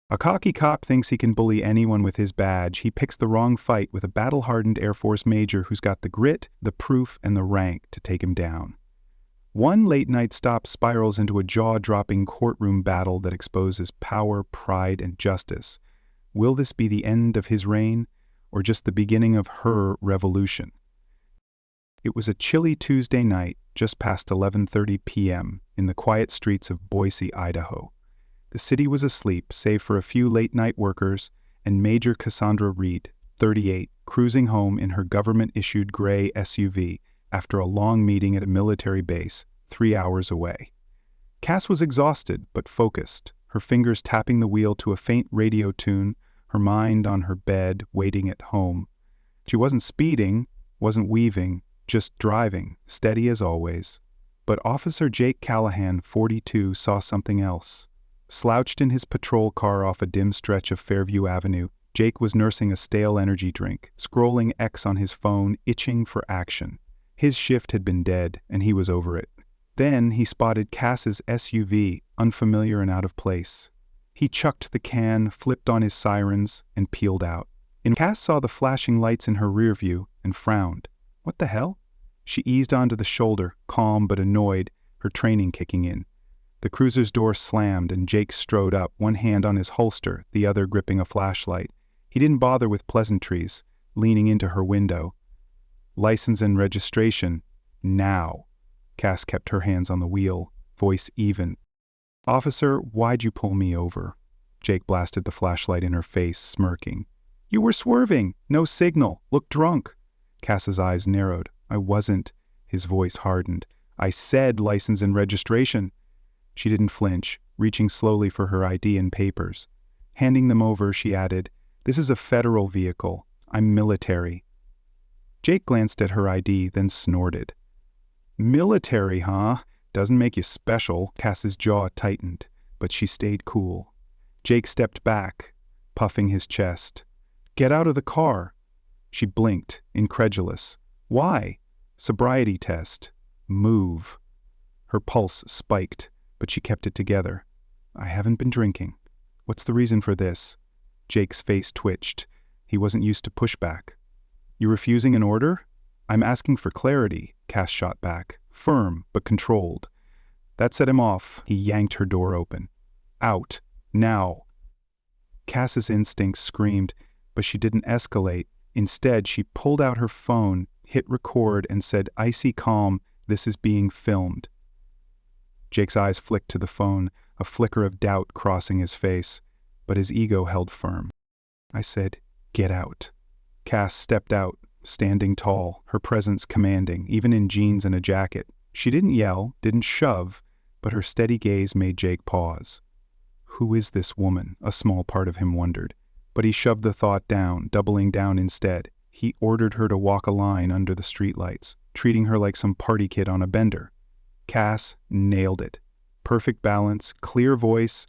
A cocky cop thinks he can bully anyone with his badge. He picks the wrong fight with a battle-hardened Air Force major who's got the grit, the proof, and the rank to take him down. One late-night stop spirals into a jaw-dropping courtroom battle that exposes power, pride, and justice. Will this be the end of his reign, or just the beginning of her revolution? It was a chilly Tuesday night, just past 11:30 p.m., in the quiet streets of Boise, Idaho. The city was asleep, save for a few late-night workers, and Major Cassandra Reed, 38, cruising home in her government-issued gray SUV after a long meeting at a military base 3 hours away. Cass was exhausted but focused, her fingers tapping the wheel to a faint radio tune, her mind on her bed, waiting at home. She wasn't speeding, wasn't weaving, just driving, steady as always. But Officer Jake Callahan, 42, saw something else. Slouched in his patrol car off a dim stretch of Fairview Avenue, Jake was nursing a stale energy drink, scrolling X on his phone, itching for action. His shift had been dead, and he was over it. Then he spotted Cass's SUV, unfamiliar and out of place. He chucked the can, flipped on his sirens, and peeled out. Cass saw the flashing lights in her rear view and frowned. What the hell? She eased onto the shoulder, calm but annoyed, her training kicking in. The cruiser's door slammed and Jake strode up, one hand on his holster, the other gripping a flashlight. He didn't bother with pleasantries, leaning into her window. License and registration, now. Cass kept her hands on the wheel, voice even. Officer, why'd you pull me over? Jake blasted the flashlight in her face, smirking. You were swerving, no signal, looked drunk. Cass's eyes narrowed. I wasn't. His voice hardened. I said license and registration. She didn't flinch, reaching slowly for her ID and papers. Handing them over, she added, This is a federal vehicle. I'm military. Jake glanced at her ID, then snorted. Military, huh? Doesn't make you special. Cass's jaw tightened, but she stayed cool. Jake stepped back, puffing his chest. Get out of the car. She blinked, incredulous. Why? Sobriety test. Move. Her pulse spiked, but she kept it together. I haven't been drinking. What's the reason for this? Jake's face twitched. He wasn't used to pushback. You refusing an order? I'm asking for clarity, Cass shot back, firm but controlled. That set him off. He yanked her door open. Out. Now. Cass's instincts screamed, but she didn't escalate. Instead, she pulled out her phone, hit record, and said, icy calm, this is being filmed. Jake's eyes flicked to the phone, a flicker of doubt crossing his face, but his ego held firm. I said, get out. Cass stepped out, standing tall, her presence commanding, even in jeans and a jacket. She didn't yell, didn't shove, but her steady gaze made Jake pause. Who is this woman? A small part of him wondered. But he shoved the thought down, doubling down instead. He ordered her to walk a line under the streetlights, treating her like some party kid on a bender. Cass nailed it. Perfect balance, clear voice,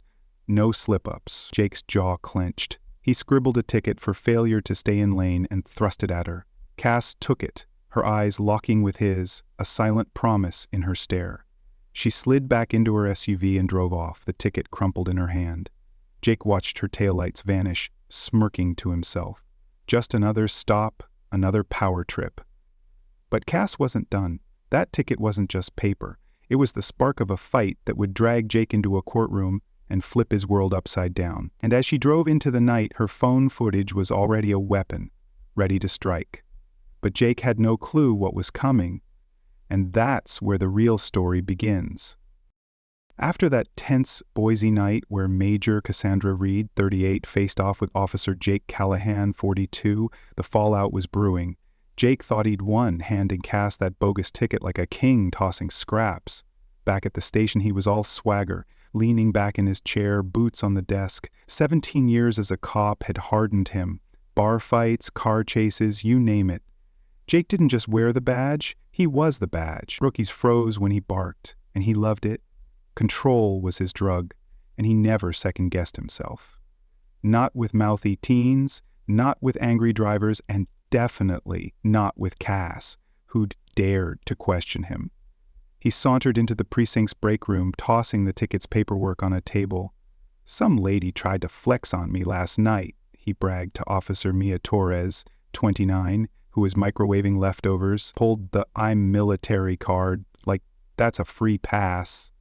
no slip-ups. Jake's jaw clenched. He scribbled a ticket for failure to stay in lane and thrust it at her. Cass took it, her eyes locking with his, a silent promise in her stare. She slid back into her SUV and drove off, the ticket crumpled in her hand. Jake watched her taillights vanish, smirking to himself. Just another stop, another power trip. But Cass wasn't done. That ticket wasn't just paper. It was the spark of a fight that would drag Jake into a courtroom and flip his world upside down. And as she drove into the night, her phone footage was already a weapon, ready to strike. But Jake had no clue what was coming, and that's where the real story begins. After that tense Boise night where Major Cassandra Reed, 38, faced off with Officer Jake Callahan, 42, the fallout was brewing. Jake thought he'd won, handing Cass that bogus ticket like a king tossing scraps. Back at the station, he was all swagger, leaning back in his chair, boots on the desk. 17 years as a cop had hardened him. Bar fights, car chases, you name it. Jake didn't just wear the badge, he was the badge. Rookies froze when he barked, and he loved it. Control was his drug, and he never second-guessed himself. Not with mouthy teens, not with angry drivers, and definitely not with Cass, who'd dared to question him. He sauntered into the precinct's break room, tossing the ticket's paperwork on a table. "Some lady tried to flex on me last night," he bragged to Officer Mia Torres, 29, who was microwaving leftovers, pulled the "I'm military" card, like that's a free pass.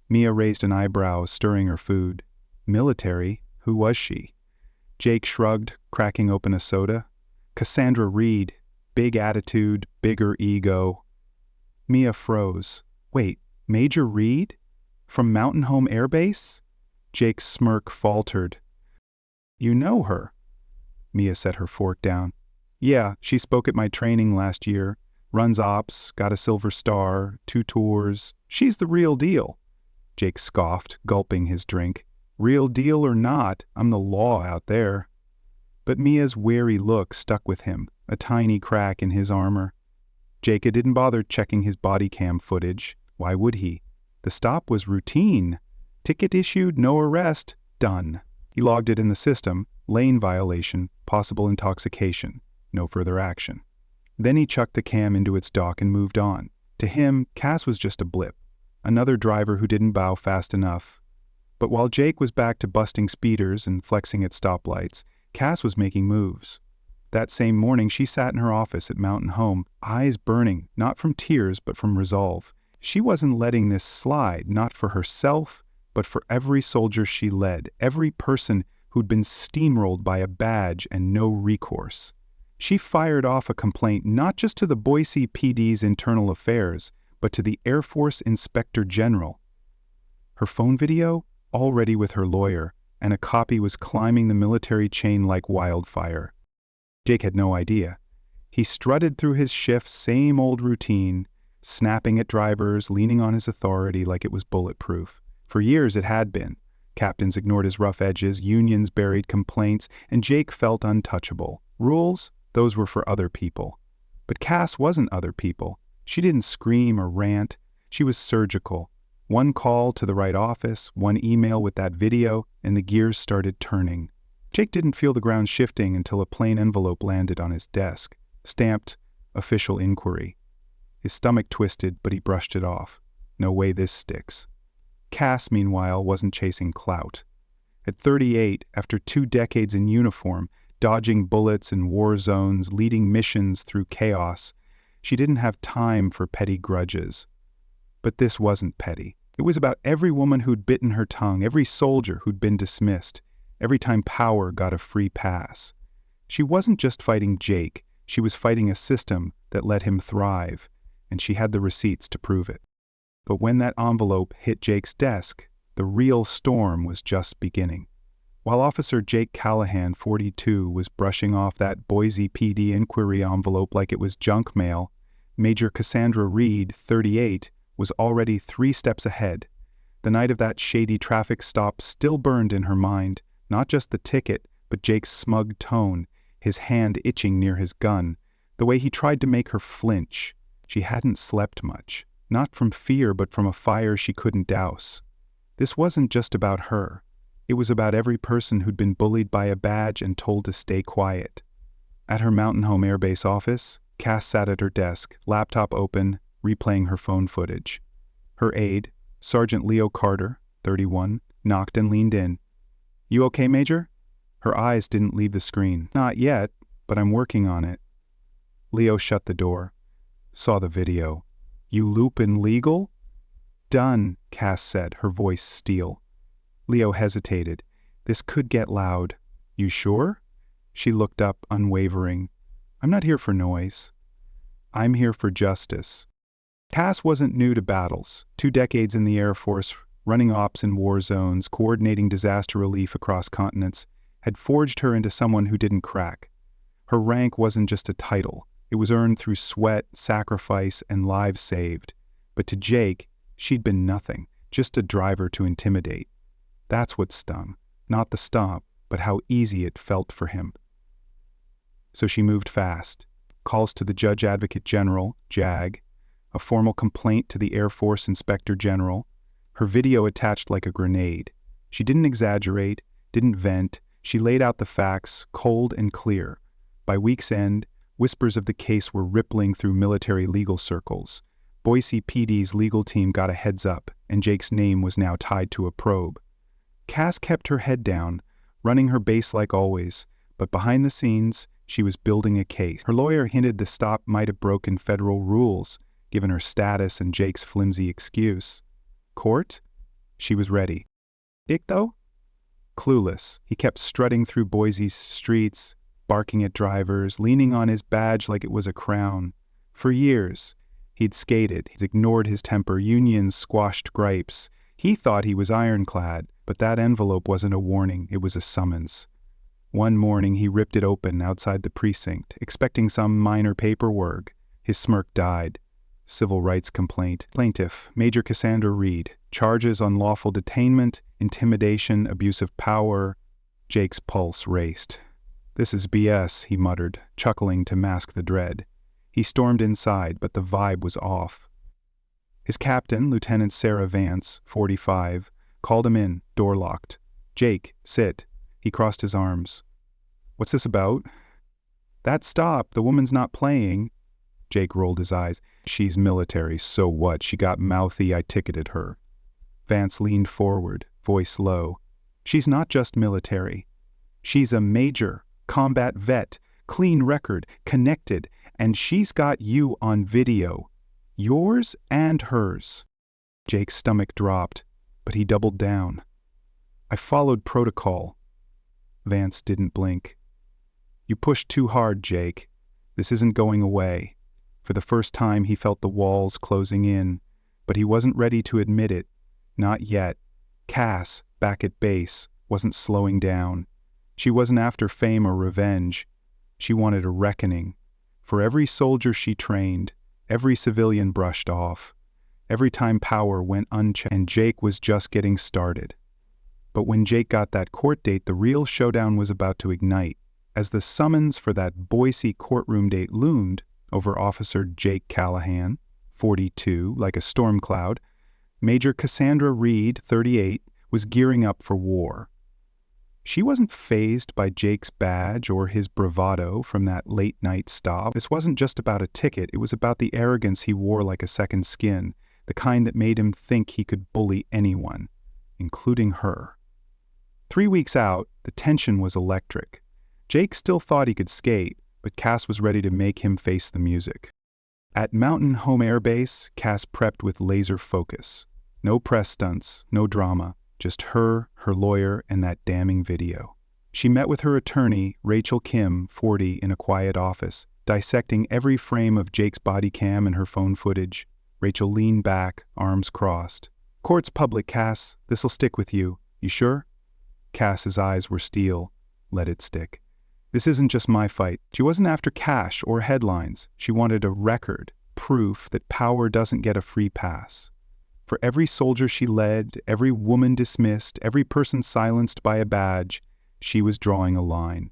Mia raised an eyebrow, stirring her food. Military? Who was she? Jake shrugged, cracking open a soda. Cassandra Reed. Big attitude, bigger ego. Mia froze. Wait, Major Reed? From Mountain Home Air Base? Jake's smirk faltered. You know her? Mia set her fork down. Yeah, she spoke at my training last year. Runs ops, got a silver star, 2 tours. She's the real deal. Jake scoffed, gulping his drink. Real deal or not, I'm the law out there. But Mia's wary look stuck with him, a tiny crack in his armor. Jake didn't bother checking his body cam footage. Why would he? The stop was routine. Ticket issued, no arrest, done. He logged it in the system, lane violation, possible intoxication, no further action. Then he chucked the cam into its dock and moved on. To him, Cass was just a blip. Another driver who didn't bow fast enough. But while Jake was back to busting speeders and flexing at stoplights, Cass was making moves. That same morning, she sat in her office at Mountain Home, eyes burning, not from tears, but from resolve. She wasn't letting this slide, not for herself, but for every soldier she led, every person who'd been steamrolled by a badge and no recourse. She fired off a complaint not just to the Boise PD's internal affairs, but to the Air Force Inspector General. Her phone video, already with her lawyer, and a copy was climbing the military chain like wildfire. Jake had no idea. He strutted through his shift, same old routine, snapping at drivers, leaning on his authority like it was bulletproof. For years it had been. Captains ignored his rough edges, unions buried complaints, and Jake felt untouchable. Rules? Those were for other people. But Cass wasn't other people. She didn't scream or rant. She was surgical. One call to the right office, one email with that video, and the gears started turning. Jake didn't feel the ground shifting until a plain envelope landed on his desk, stamped, "Official Inquiry." His stomach twisted, but he brushed it off. No way this sticks. Cass, meanwhile, wasn't chasing clout. At 38, after 2 decades in uniform, dodging bullets in war zones, leading missions through chaos, she didn't have time for petty grudges. But this wasn't petty. It was about every woman who'd bitten her tongue, every soldier who'd been dismissed, every time power got a free pass. She wasn't just fighting Jake, she was fighting a system that let him thrive, and she had the receipts to prove it. But when that envelope hit Jake's desk, the real storm was just beginning. While Officer Jake Callahan, 42, was brushing off that Boise PD inquiry envelope like it was junk mail, Major Cassandra Reed, 38, was already 3 steps ahead. The night of that shady traffic stop still burned in her mind, not just the ticket, but Jake's smug tone, his hand itching near his gun, the way he tried to make her flinch. She hadn't slept much, not from fear but from a fire she couldn't douse. This wasn't just about her. It was about every person who'd been bullied by a badge and told to stay quiet. At her Mountain Home Air Base office, Cass sat at her desk, laptop open, replaying her phone footage. Her aide, Sergeant Leo Carter, 31, knocked and leaned in. "You okay, Major?" Her eyes didn't leave the screen. "Not yet, but I'm working on it." Leo shut the door. Saw the video. "You loopin' legal?" "Done," Cass said, her voice steel. Leo hesitated. This could get loud. "You sure?" She looked up, unwavering. "I'm not here for noise. I'm here for justice." Cass wasn't new to battles. 2 decades in the Air Force, running ops in war zones, coordinating disaster relief across continents, had forged her into someone who didn't crack. Her rank wasn't just a title. It was earned through sweat, sacrifice, and lives saved. But to Jake, she'd been nothing, just a driver to intimidate. That's what stung. Not the stomp, but how easy it felt for him. So she moved fast. Calls to the Judge Advocate General, JAG, a formal complaint to the Air Force Inspector General, her video attached like a grenade. She didn't exaggerate, didn't vent. She laid out the facts, cold and clear. By week's end, whispers of the case were rippling through military legal circles. Boise PD's legal team got a heads up, and Jake's name was now tied to a probe. Cass kept her head down, running her base like always, but behind the scenes, she was building a case. Her lawyer hinted the stop might have broken federal rules, given her status and Jake's flimsy excuse. Court? She was ready. Dick, though? Clueless, he kept strutting through Boise's streets, barking at drivers, leaning on his badge like it was a crown. For years, he'd skated, he'd ignored his temper, unions squashed gripes. He thought he was ironclad, but that envelope wasn't a warning, it was a summons. One morning he ripped it open outside the precinct, expecting some minor paperwork. His smirk died. Civil rights complaint. Plaintiff, Major Cassandra Reed. Charges: unlawful detainment, intimidation, abuse of power. Jake's pulse raced. This is BS, he muttered, chuckling to mask the dread. He stormed inside, but the vibe was off. His captain, Lieutenant Sarah Vance, 45, called him in, door locked. Jake, sit. He crossed his arms. What's this about? That stop, the woman's not playing. Jake rolled his eyes. She's military, so what? She got mouthy, I ticketed her. Vance leaned forward, voice low. She's not just military. She's a major, combat vet, clean record, connected, and she's got you on video. Yours and hers. Jake's stomach dropped, but he doubled down. I followed protocol. Vance didn't blink. You pushed too hard, Jake. This isn't going away. For the first time, he felt the walls closing in, but he wasn't ready to admit it. Not yet. Cass, back at base, wasn't slowing down. She wasn't after fame or revenge. She wanted a reckoning. For every soldier she trained, every civilian brushed off, every time power went unchecked, and Jake was just getting started. But when Jake got that court date, the real showdown was about to ignite. As the summons for that Boise courtroom date loomed over Officer Jake Callahan, 42, like a storm cloud, Major Cassandra Reed, 38, was gearing up for war. She wasn't fazed by Jake's badge or his bravado from that late-night stop. This wasn't just about a ticket, it was about the arrogance he wore like a second skin, the kind that made him think he could bully anyone, including her. 3 weeks out, the tension was electric. Jake still thought he could skate, but Cass was ready to make him face the music. At Mountain Home Air Base, Cass prepped with laser focus. No press stunts, no drama, just her lawyer, and that damning video. She met with her attorney, Rachel Kim, 40, in a quiet office, dissecting every frame of Jake's body cam and her phone footage. Rachel leaned back, arms crossed. Court's public, Cass. This'll stick with you. You sure? Cass's eyes were steel. Let it stick. This isn't just my fight. She wasn't after cash or headlines. She wanted a record, proof that power doesn't get a free pass. For every soldier she led, every woman dismissed, every person silenced by a badge, she was drawing a line.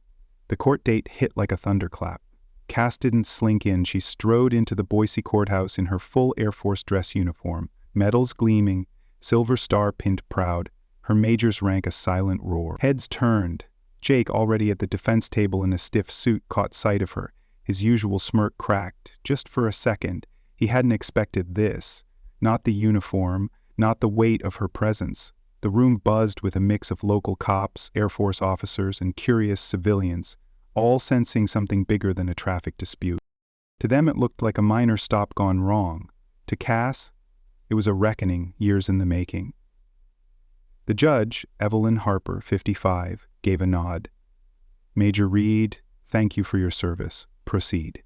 The court date hit like a thunderclap. Cass didn't slink in. She strode into the Boise courthouse in her full Air Force dress uniform, medals gleaming, silver star pinned proud, her major's rank a silent roar. Heads turned. Jake, already at the defense table in a stiff suit, caught sight of her. His usual smirk cracked, just for a second. He hadn't expected this. Not the uniform, not the weight of her presence. The room buzzed with a mix of local cops, Air Force officers, and curious civilians, all sensing something bigger than a traffic dispute. To them it looked like a minor stop gone wrong. To Cass, it was a reckoning, years in the making. The judge, Evelyn Harper, 55, gave a nod. Major Reed, thank you for your service. Proceed.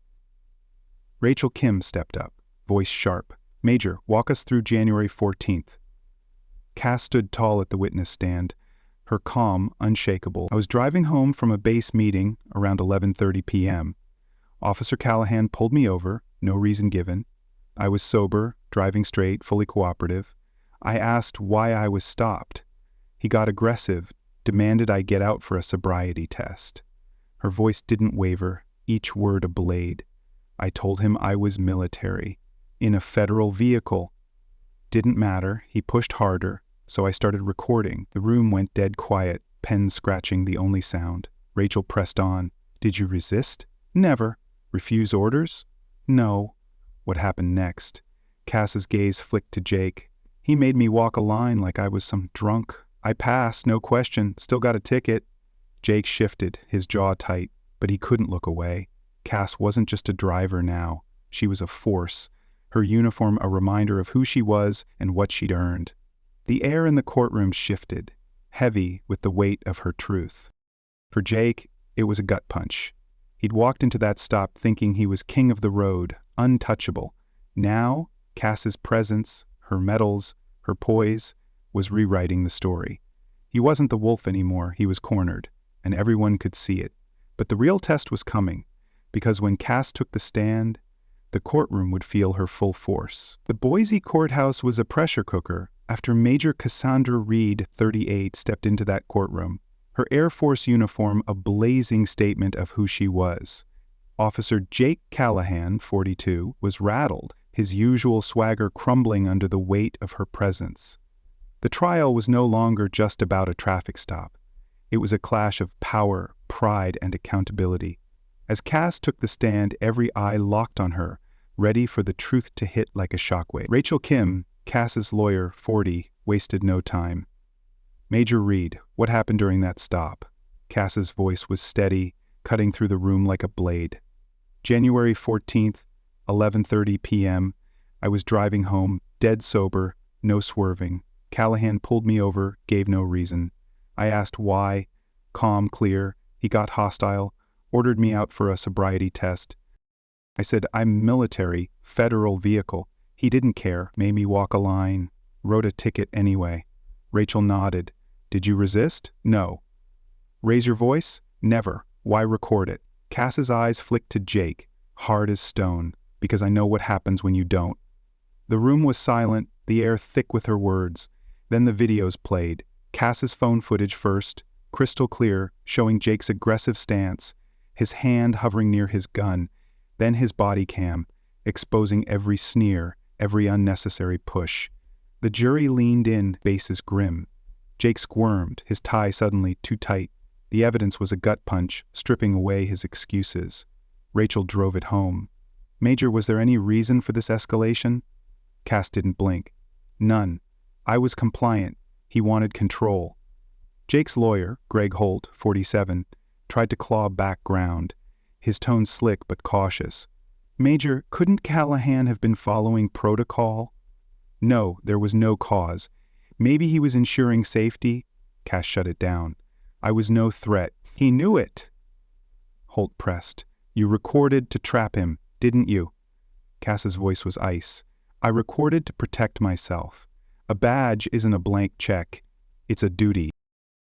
Rachel Kim stepped up, voice sharp. Major, walk us through January 14th. Cass stood tall at the witness stand, her calm unshakable. I was driving home from a base meeting around 11:30 p.m. Officer Callahan pulled me over, no reason given. I was sober, driving straight, fully cooperative. I asked why I was stopped. He got aggressive, demanded I get out for a sobriety test. Her voice didn't waver, each word a blade. I told him I was military, in a federal vehicle. Didn't matter, he pushed harder, so I started recording. The room went dead quiet, pen scratching the only sound. Rachel pressed on. Did you resist? Never. Refuse orders? No. What happened next? Cass's gaze flicked to Jake. He made me walk a line like I was some drunk. I passed, no question, still got a ticket. Jake shifted, his jaw tight, but he couldn't look away. Cass wasn't just a driver now. She was a force, her uniform a reminder of who she was and what she'd earned. The air in the courtroom shifted, heavy with the weight of her truth. For Jake, it was a gut punch. He'd walked into that stop thinking he was king of the road, untouchable. Now, Cass's presence, her medals, her poise, was rewriting the story. He wasn't the wolf anymore, he was cornered, and everyone could see it. But the real test was coming, because when Cass took the stand, the courtroom would feel her full force. The Boise courthouse was a pressure cooker after Major Cassandra Reed, 38, stepped into that courtroom, her Air Force uniform a blazing statement of who she was. Officer Jake Callahan, 42, was rattled, his usual swagger crumbling under the weight of her presence. The trial was no longer just about a traffic stop. It was a clash of power, pride, and accountability. As Cass took the stand, every eye locked on her, ready for the truth to hit like a shockwave. Rachel Kim, Cass's lawyer, 40, wasted no time. Major Reed, what happened during that stop? Cass's voice was steady, cutting through the room like a blade. January 14th, 11:30 p.m. I was driving home, dead sober, no swerving. Callahan pulled me over, gave no reason. I asked why. Calm, clear. He got hostile, ordered me out for a sobriety test. I said, I'm military, federal vehicle. He didn't care, made me walk a line, wrote a ticket anyway. Rachel nodded. Did you resist? No. Raise your voice? Never. Why record it? Cass's eyes flicked to Jake, hard as stone, because I know what happens when you don't. The room was silent, the air thick with her words. Then the videos played. Cass's phone footage first, crystal clear, showing Jake's aggressive stance, his hand hovering near his gun, then his body cam, exposing every sneer, every unnecessary push. The jury leaned in, faces grim. Jake squirmed, his tie suddenly too tight. The evidence was a gut punch, stripping away his excuses. Rachel drove it home. Major, was there any reason for this escalation? Cass didn't blink. None. I was compliant. He wanted control. Jake's lawyer, Greg Holt, 47, tried to claw back ground, his tone slick but cautious. Major, couldn't Callahan have been following protocol? No, there was no cause. Maybe he was ensuring safety. Cass shut it down. I was no threat. He knew it. Holt pressed. You recorded to trap him, didn't you? Cass's voice was ice. I recorded to protect myself. A badge isn't a blank check. It's a duty.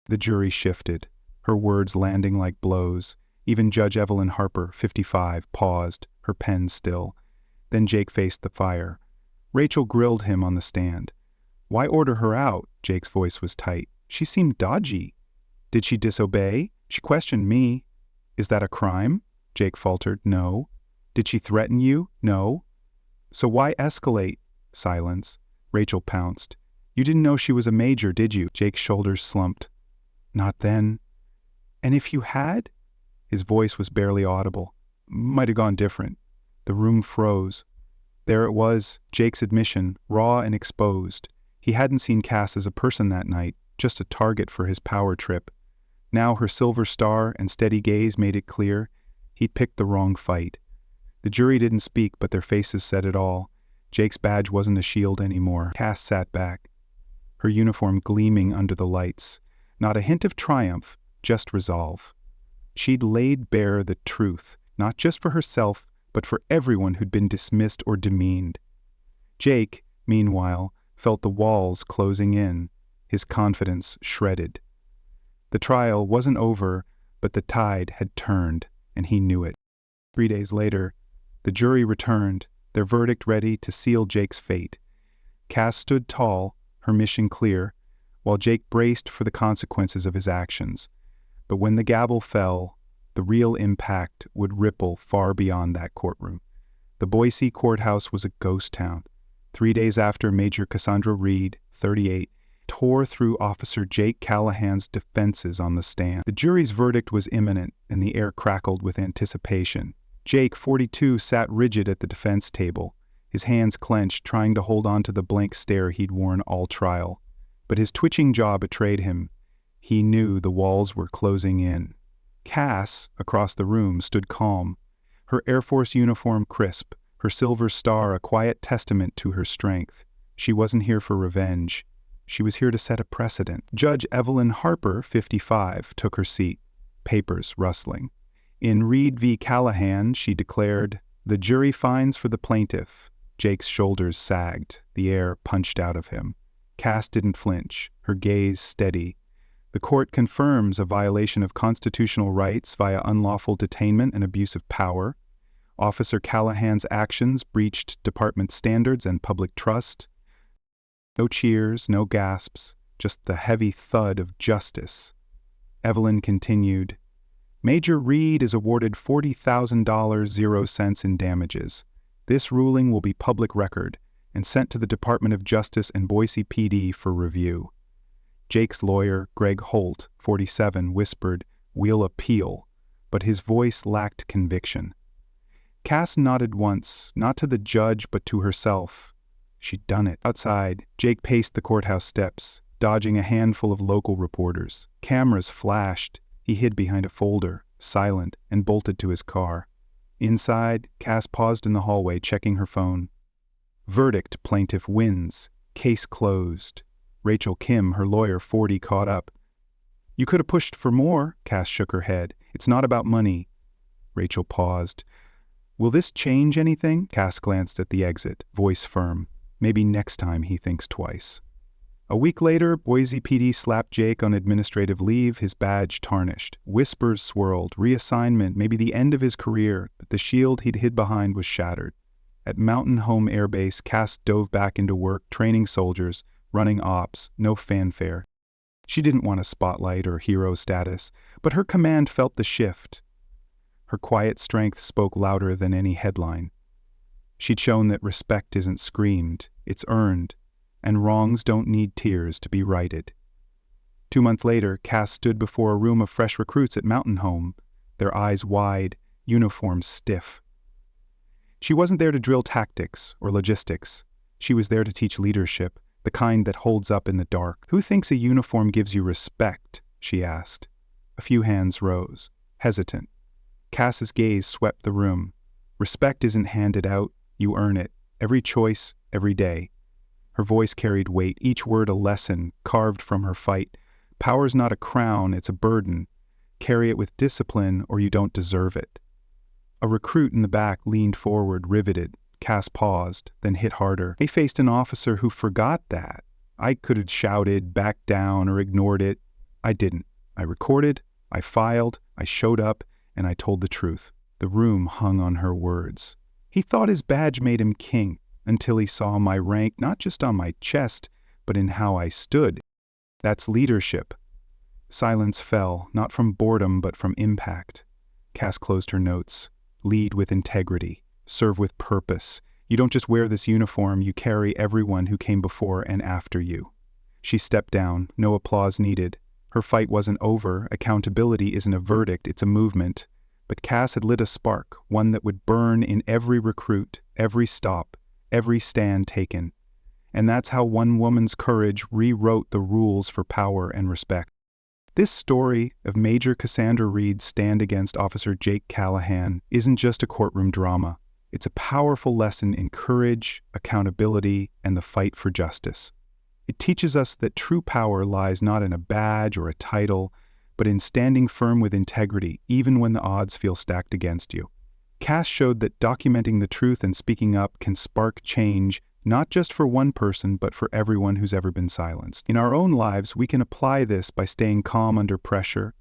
The jury shifted, her words landing like blows. Even Judge Evelyn Harper, 55, paused, her pen still. Then Jake faced the fire. Rachel grilled him on the stand. Why order her out? Jake's voice was tight. She seemed dodgy. Did she disobey? She questioned me. Is that a crime? Jake faltered. No. Did she threaten you? No. So why escalate? Silence. Rachel pounced. You didn't know she was a major, did you? Jake's shoulders slumped. Not then. And if you had? His voice was barely audible. Might have gone different. The room froze. There it was, Jake's admission, raw and exposed. He hadn't seen Cass as a person that night, just a target for his power trip. Now her silver star and steady gaze made it clear he'd picked the wrong fight. The jury didn't speak, but their faces said it all. Jake's badge wasn't a shield anymore. Cass sat back, her uniform gleaming under the lights. Not a hint of triumph, just resolve. She'd laid bare the truth, not just for herself, but for everyone who'd been dismissed or demeaned. Jake, meanwhile, felt the walls closing in, his confidence shredded. The trial wasn't over, but the tide had turned, and he knew it. 3 days later, the jury returned, their verdict ready to seal Jake's fate. Cass stood tall, her mission clear, while Jake braced for the consequences of his actions. But when the gavel fell, the real impact would ripple far beyond that courtroom. The Boise courthouse was a ghost town. 3 days after Major Cassandra Reed, 38, tore through Officer Jake Callahan's defenses on the stand. The jury's verdict was imminent, and the air crackled with anticipation. Jake, 42, sat rigid at the defense table, his hands clenched, trying to hold on to the blank stare he'd worn all trial. but his twitching jaw betrayed him. He knew the walls were closing in. Cass, across the room, stood calm, her Air Force uniform crisp, her silver star a quiet testament to her strength. She wasn't here for revenge. She was here to set a precedent. Judge Evelyn Harper, 55, took her seat, papers rustling. In Reed v. Callahan, she declared, "The jury finds for the plaintiff." Jake's shoulders sagged, the air punched out of him. Cass didn't flinch, her gaze steady. The court confirms a violation of constitutional rights via unlawful detainment and abuse of power. Officer Callahan's actions breached department standards and public trust. No cheers, no gasps, just the heavy thud of justice. Evelyn continued, "Major Reed is awarded $40,000, 0 cents in damages. This ruling will be public record and sent to the Department of Justice and Boise PD for review." Jake's lawyer, Greg Holt, 47, whispered, "We'll appeal," but his voice lacked conviction. Cass nodded once, not to the judge but to herself. She'd done it. Outside, Jake paced the courthouse steps, dodging a handful of local reporters. Cameras flashed. He hid behind a folder, silent, and bolted to his car. Inside, Cass paused in the hallway, checking her phone. Verdict: plaintiff wins. Case closed. Rachel Kim, her lawyer, 40, caught up. "You could have pushed for more," Cass shook her head. "It's not about money." Rachel paused. "Will this change anything?" Cass glanced at the exit, voice firm. Maybe next time he thinks twice. A week later, Boise PD slapped Jake on administrative leave, his badge tarnished. Whispers swirled, reassignment, maybe the end of his career, but the shield he'd hid behind was shattered. At Mountain Home Air Base, Cass dove back into work, training soldiers, running ops, no fanfare. She didn't want a spotlight or hero status, but her command felt the shift. Her quiet strength spoke louder than any headline. She'd shown that respect isn't screamed, it's earned, and wrongs don't need tears to be righted. 2 months later, Cass stood before a room of fresh recruits at Mountain Home, their eyes wide, uniforms stiff. She wasn't there to drill tactics or logistics. She was there to teach leadership, the kind that holds up in the dark. "Who thinks a uniform gives you respect?" she asked. A few hands rose, hesitant. Cass's gaze swept the room. Respect isn't handed out, you earn it, every choice, every day. Her voice carried weight, each word a lesson, carved from her fight. Power's not a crown, it's a burden. Carry it with discipline or you don't deserve it. A recruit in the back leaned forward, riveted. Cass paused, then hit harder. They faced an officer who forgot that. I could have shouted, backed down, or ignored it. I didn't. I recorded, I filed, I showed up, and I told the truth. The room hung on her words. He thought his badge made him king, until he saw my rank not just on my chest, but in how I stood. That's leadership. Silence fell, not from boredom, but from impact. Cass closed her notes. Lead with integrity. Serve with purpose. You don't just wear this uniform, you carry everyone who came before and after you. She stepped down, no applause needed. Her fight wasn't over. Accountability isn't a verdict, it's a movement. But Cass had lit a spark, one that would burn in every recruit, every stop, every stand taken. And that's how one woman's courage rewrote the rules for power and respect. This story of Major Cassandra Reed's stand against Officer Jake Callahan isn't just a courtroom drama. It's a powerful lesson in courage, accountability, and the fight for justice. It teaches us that true power lies not in a badge or a title, but in standing firm with integrity, even when the odds feel stacked against you. Cass showed that documenting the truth and speaking up can spark change, not just for one person, but for everyone who's ever been silenced. In our own lives, we can apply this by staying calm under pressure,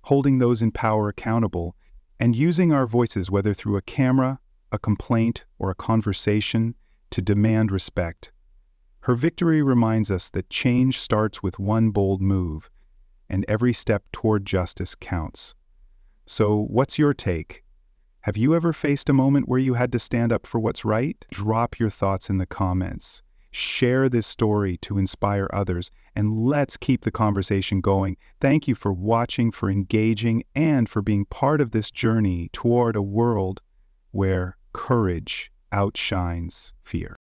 holding those in power accountable, and using our voices, whether through a camera, a complaint, or a conversation, to demand respect. Her victory reminds us that change starts with one bold move, and every step toward justice counts. So, what's your take? Have you ever faced a moment where you had to stand up for what's right? Drop your thoughts in the comments. Share this story to inspire others, and let's keep the conversation going. Thank you for watching, for engaging, and for being part of this journey toward a world where courage outshines fear.